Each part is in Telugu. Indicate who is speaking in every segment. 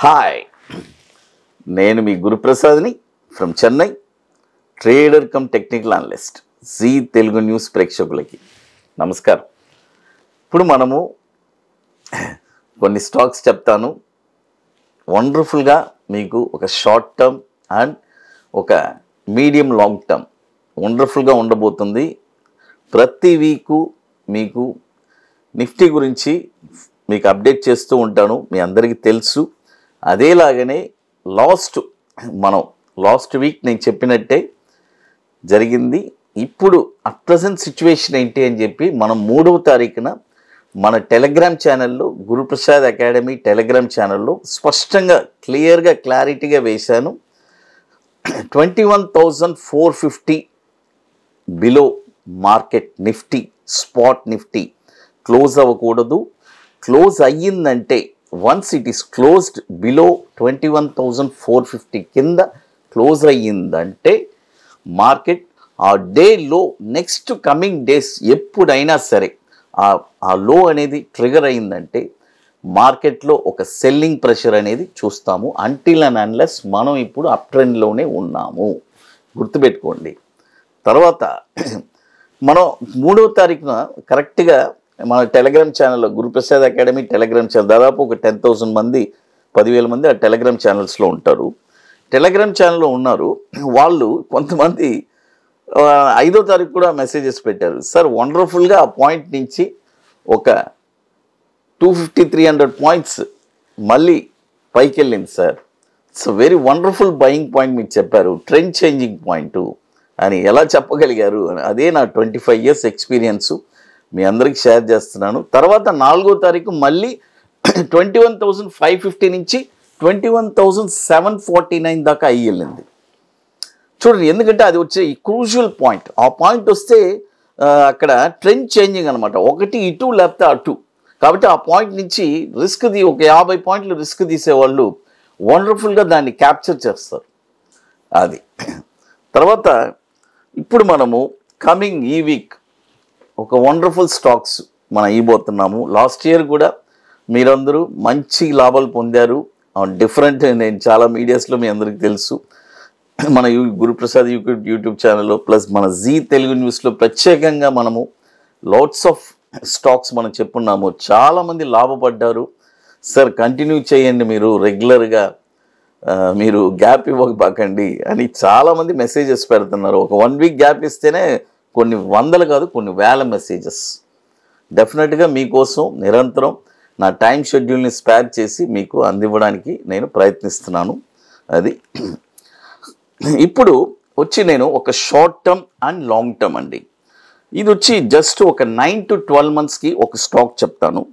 Speaker 1: హాయ్, నేను మీ గురుప్రసాద్ని from Chennai, trader cum technical analyst. Zee Telugu news ప్రేక్షకులకి నమస్కారం. ఇప్పుడు మనము కొన్ని స్టాక్స్ చెప్తాను. వండర్ఫుల్గా మీకు ఒక షార్ట్ టర్మ్ అండ్ ఒక మీడియం లాంగ్ టర్మ్ వండర్ఫుల్గా ఉండబోతుంది. ప్రతి వీకు మీకు నిఫ్టీ గురించి మీకు అప్డేట్ చేస్తూ ఉంటాను, మీ అందరికీ తెలుసు. అదేలాగానే లాస్ట్ వీక్ నేను చెప్పినట్టే జరిగింది. ఇప్పుడు అట్ ప్రజెంట్ సిచ్యువేషన్ ఏంటి అని చెప్పి మనం 3వ తారీఖున మన టెలిగ్రామ్ ఛానల్లో, గురుప్రసాద్ అకాడమీ టెలిగ్రామ్ ఛానల్లో స్పష్టంగా క్లియర్గా క్లారిటీగా వేశాను. 21,450 below market Nifty, spot Nifty close అవ్వకూడదు. క్లోజ్ అయ్యిందంటే once it is closed below 21,450 కింద క్లోజ్ అయ్యిందంటే మార్కెట్ ఆ డేలో నెక్స్ట్ కమింగ్ డేస్ ఎప్పుడైనా సరే ఆ లో అనేది ట్రిగర్ అయిందంటే మార్కెట్లో ఒక సెల్లింగ్ ప్రెషర్ అనేది చూస్తాము. అంటిల్ అండ్ అన్లెస్ మనం ఇప్పుడు అప్ ట్రెండ్లోనే ఉన్నాము, గుర్తుపెట్టుకోండి. తర్వాత మనం 3వ తారీఖున కరెక్ట్గా మన టెలిగ్రామ్ ఛానల్లో, గురుప్రసాద్ అకాడమీ టెలిగ్రామ్ ఛానల్, దాదాపు ఒక 10,000 మంది 10,000 మంది ఆ టెలిగ్రామ్ ఛానల్స్లో ఉంటారు. టెలిగ్రామ్ ఛానల్లో ఉన్నారు వాళ్ళు. కొంతమంది 5వ తారీఖు కూడా మెసేజెస్ పెట్టారు. సార్ వండర్ఫుల్గా ఆ పాయింట్ నుంచి ఒక 250-300 పాయింట్స్ మళ్ళీ పైకి వెళ్ళింది sir. It's very wonderful buying point మీకు చెప్పారు, ట్రెండ్ చేంజింగ్ పాయింట్ అని ఎలా చెప్పగలిగారు? అదే నా 25 years ఎక్స్పీరియన్సు మీ అందరికీ షేర్ చేస్తున్నాను. తర్వాత 4వ తారీఖు మళ్ళీ 21,550 నుంచి 21,749 దాకా అయ్యి వెళ్ళింది. చూడండి, ఎందుకంటే అది వచ్చే ఈ క్రూషియల్ పాయింట్. ఆ పాయింట్ వస్తే అక్కడ ట్రెండ్ చేంజింగ్ అనమాట, ఒకటి ఇటు లేకపోతే అటు. కాబట్టి ఆ పాయింట్ నుంచి ఒక 50 పాయింట్లు రిస్క్ తీసేవాళ్ళు వండర్ఫుల్గా దాన్ని క్యాప్చర్ చేస్తారు. అది తర్వాత ఇప్పుడు మనము కమింగ్ ఈ వీక్ ఒక వండర్ఫుల్ స్టాక్స్ మనం ఇవ్వబోతున్నాము. లాస్ట్ ఇయర్ కూడా మీరందరూ మంచి లాభాలు పొందారు. డిఫరెంట్, నేను చాలా మీడియాస్లో మీ అందరికీ తెలుసు. మన గురుప్రసాద్ యూట్యూబ్ ఛానల్లో ప్లస్ మన జీ తెలుగు న్యూస్లో ప్రత్యేకంగా మనము లాట్స్ ఆఫ్ స్టాక్స్ మనం చెప్పున్నాము. చాలామంది లాభపడ్డారు. సార్ కంటిన్యూ చేయండి, మీరు రెగ్యులర్గా, మీరు గ్యాప్ ఇవ్వకపోకండి అని చాలామంది మెసేజెస్ పెడుతున్నారు. ఒక 1 వీక్ గ్యాప్ ఇస్తేనే కొన్ని వందలు కాదు, కొన్ని వేల మెసేజెస్. డెఫినెట్గా మీకోసం నిరంతరం నా టైం షెడ్యూల్ని స్పేర్ చేసి మీకు అందివ్వడానికి నేను ప్రయత్నిస్తున్నాను. అది ఇప్పుడు వచ్చి నేను ఒక short term and long term అండి. ఇది వచ్చి జస్ట్ ఒక 9 to 12 monthsకి ఒక స్టాక్ చెప్తాను.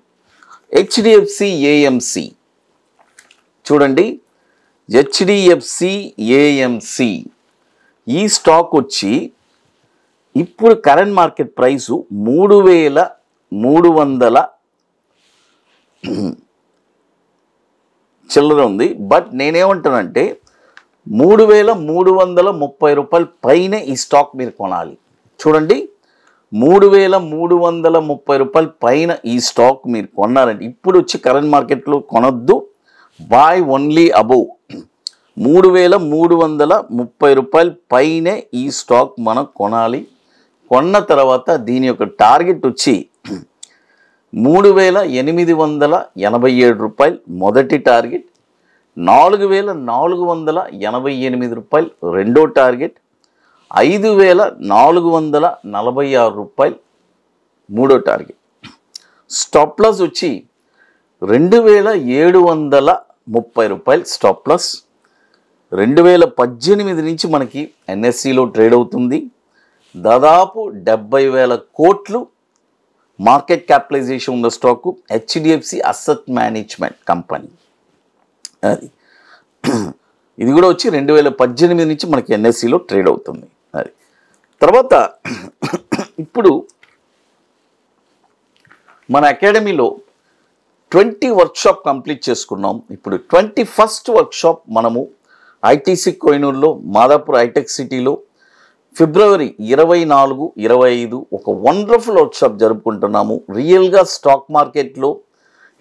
Speaker 1: హెచ్డిఎఫ్సి ఏఎంసి చూడండి, హెచ్డిఎఫ్సి ఏఎంసి ఈ స్టాక్ వచ్చి ఇప్పుడు కరెంట్ మార్కెట్ ప్రైసు 3,300 చిల్లర ఉంది. బట్ నేనేమంటానంటే 3,330 రూపాయల పైనే ఈ స్టాక్ మీరు కొనాలి. చూడండి, 3,330 రూపాయల పైన ఈ స్టాక్ మీరు కొన్నారంటే ఇప్పుడు వచ్చి కరెంట్ మార్కెట్లో కొనొద్దు, బై ఓన్లీ అబోవ్ 3,330 రూపాయల పైనే ఈ స్టాక్ మనం కొనాలి. కొన్న తర్వాత దీని యొక్క టార్గెట్ వచ్చి 3,887 రూపాయలు మొదటి టార్గెట్, 4,488 రూపాయలు రెండో టార్గెట్, 5,446 రూపాయలు మూడో టార్గెట్. స్టాప్ లాస్ వచ్చి 2,730 రూపాయలు స్టాప్ లాస్. 2018 నుంచి మనకి ఎన్ఎస్సిలో ట్రేడ్ అవుతుంది. దాదాపు 70,000 కోట్లు మార్కెట్ క్యాపిటలైజేషన్ ఉన్న stock HDFC asset management company. అది ఇది కూడా వచ్చి 2018 నుంచి మనకి ఎన్ఎస్సిలో ట్రేడ్ అవుతుంది. అది తర్వాత ఇప్పుడు మన అకాడమీలో 20 వర్క్షాప్ కంప్లీట్ చేసుకున్నాం. ఇప్పుడు 21st వర్క్షాప్ మనము ఐటీసీ కోహినూర్లో, మాదాపూర్ హైటెక్ సిటీలో ఫిబ్రవరి 24, 25 ఒక వండర్ఫుల్ వర్క్షాప్ జరుపుకుంటున్నాము. రియల్గా స్టాక్ మార్కెట్లో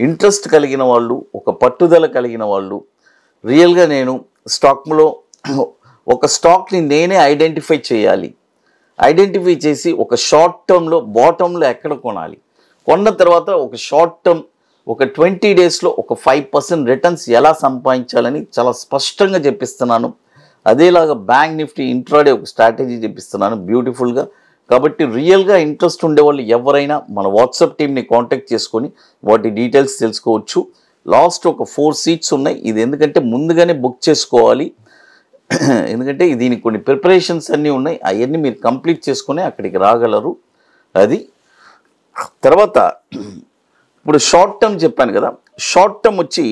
Speaker 1: ఇంట్రెస్ట్ కలిగిన వాళ్ళు, ఒక పట్టుదల కలిగిన వాళ్ళు, రియల్గా నేను స్టాక్లో ఒక స్టాక్ని నేనే ఐడెంటిఫై చేయాలి. ఐడెంటిఫై చేసి ఒక షార్ట్ టర్మ్లో బాటంలో ఎక్కడ కొనాలి, కొన్న తర్వాత ఒక షార్ట్ టర్మ్ ఒక 20 డేస్లో ఒక 5% రిటర్న్స్ ఎలా సంపాదించాలని చాలా స్పష్టంగా చెప్పిస్తున్నాను. అదేలాగా బ్యాంక్ నిఫ్టీ ఇంట్రాడే ఒక స్ట్రాటజీ చెప్పిస్తున్నాను బ్యూటిఫుల్గా. కాబట్టి రియల్గా ఇంట్రెస్ట్ ఉండేవాళ్ళు ఎవరైనా మన వాట్సాప్ టీమ్ని కాంటాక్ట్ చేసుకొని వాటి డీటెయిల్స్ తెలుసుకోవచ్చు. లాస్ట్ ఒక 4 సీట్స్ ఉన్నాయి. ఇది ఎందుకంటే ముందుగానే బుక్ చేసుకోవాలి, ఎందుకంటే దీనికి కొన్ని ప్రిపరేషన్స్ అన్నీ ఉన్నాయి. అవన్నీ మీరు కంప్లీట్ చేసుకొని అక్కడికి రాగలరు. అది తర్వాత ఇప్పుడు షార్ట్ టర్మ్ చెప్పాను కదా, షార్ట్ టర్మ్ వచ్చి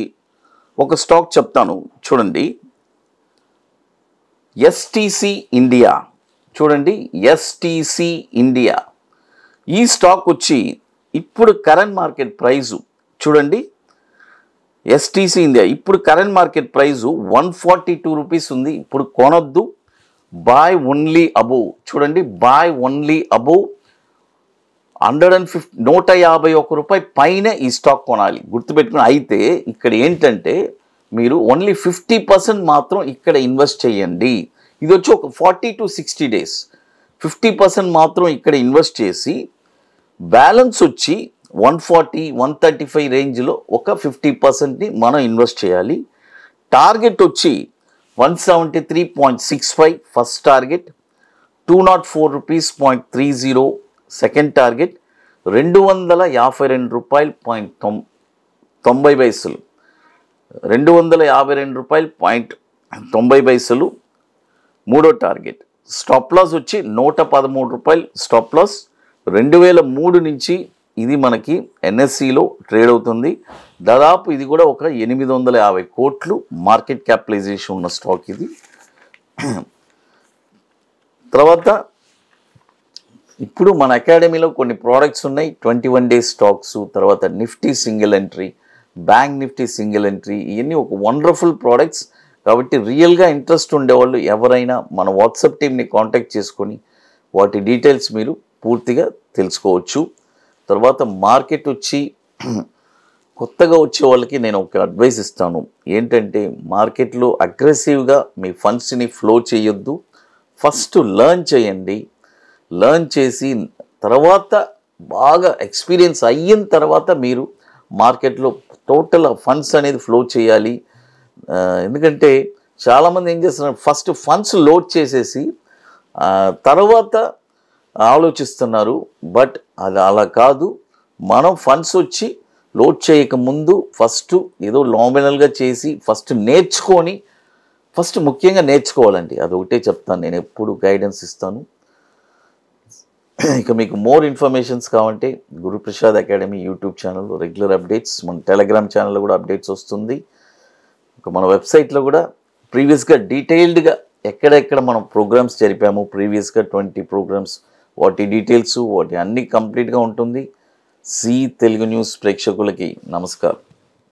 Speaker 1: ఒక స్టాక్ చెప్తాను చూడండి, ఎస్టీసీ ఇండియా. చూడండి ఎస్టీసీ ఇండియా, ఈ స్టాక్ వచ్చి ఇప్పుడు కరెంట్ మార్కెట్ ప్రైజు చూడండి. ఎస్టీసీ ఇండియా ఇప్పుడు కరెంట్ మార్కెట్ ప్రైజు 142 రూపీస్ ఉంది. ఇప్పుడు కొనొద్దు, బాయ్ ఓన్లీ అబోవ్. చూడండి బాయ్ ఓన్లీ అబోవ్ 151 రూపాయి పైన ఈ స్టాక్ కొనాలి, గుర్తుపెట్టుకుని. అయితే ఇక్కడ ఏంటంటే మీరు ఓన్లీ 50% మాత్రం ఇక్కడ ఇన్వెస్ట్ చేయండి. ఇది వచ్చి ఒక 40 to 60 డేస్ 50% మాత్రం ఇక్కడ ఇన్వెస్ట్ చేసి బ్యాలెన్స్ వచ్చి 140, 135 రేంజ్లో ఒక 50%ని మనం ఇన్వెస్ట్ చేయాలి. టార్గెట్ వచ్చి 173.65 first target, 204 rupees 0.30 second target, 252 రూపాయలు 90 పైసలు, 252 రూపాయలు 90 పైసలు మూడో టార్గెట్. స్టాప్ లాస్ వచ్చి 113 రూపాయలు స్టాప్ లాస్. 2003 నుంచి ఇది మనకి ఎన్ఎస్సిలో ట్రేడ్ అవుతుంది. దాదాపు ఇది కూడా ఒక 850 కోట్లు మార్కెట్ క్యాపిటలైజేషన్ ఉన్న స్టాక్ ఇది. తర్వాత ఇప్పుడు మన అకాడమీలో కొన్ని ప్రోడక్ట్స్ ఉన్నాయి, 21 డేస్ స్టాక్స్, తర్వాత Nifty single entry, bank Nifty single entry, ఇవన్నీ ఒక వండర్ఫుల్ ప్రోడక్ట్స్. కాబట్టి రియల్గా ఇంట్రెస్ట్ ఉండేవాళ్ళు ఎవరైనా మన వాట్సాప్ టీమ్ని కాంటాక్ట్ చేసుకొని వాటి డీటెయిల్స్ మీరు పూర్తిగా తెలుసుకోవచ్చు. తర్వాత మార్కెట్ వచ్చి కొత్తగా వచ్చే వాళ్ళకి నేను ఒక అడ్వైస్ ఇస్తాను, ఏంటంటే మార్కెట్లో అగ్రెసివ్గా మీ ఫండ్స్ని ఫ్లో చేయొద్దు. ఫస్ట్ లర్న్ చేయండి, లర్న్ చేసి తర్వాత బాగా ఎక్స్పీరియన్స్ అయిన తర్వాత మీరు మార్కెట్లో టోటల్ ఫండ్స్ అనేది ఫ్లో చేయాలి. ఎందుకంటే చాలామంది ఏం చేస్తున్నారు, ఫస్ట్ ఫండ్స్ లోడ్ చేసేసి తర్వాత ఆలోచిస్తున్నారు. బట్ అది అలా కాదు. మనం ఫండ్స్ వచ్చి లోడ్ చేయకముందు ఫస్ట్ ఏదో నామినల్గా చేసి ఫస్ట్ నేర్చుకొని, ఫస్ట్ ముఖ్యంగా నేర్చుకోవాలండి. అది ఒకటే చెప్తాను, నేను ఎప్పుడు గైడెన్స్ ఇస్తాను. ఇక మీకు మోర్ ఇన్ఫర్మేషన్స్ కావాలంటే Guruprasad academy YouTube channel regular updates, మన టెలిగ్రామ్ ఛానల్లో కూడా అప్డేట్స్ వస్తుంది. ఇక మన వెబ్సైట్లో కూడా ప్రీవియస్గా డీటెయిల్డ్గా ఎక్కడెక్కడ మనం ప్రోగ్రామ్స్ జరిపాము, ప్రీవియస్గా 20 ప్రోగ్రామ్స్, వాటి డీటెయిల్స్ వాటి అన్నీ కంప్లీట్గా ఉంటుంది. జీ తెలుగు న్యూస్ ప్రేక్షకులకి నమస్కారం.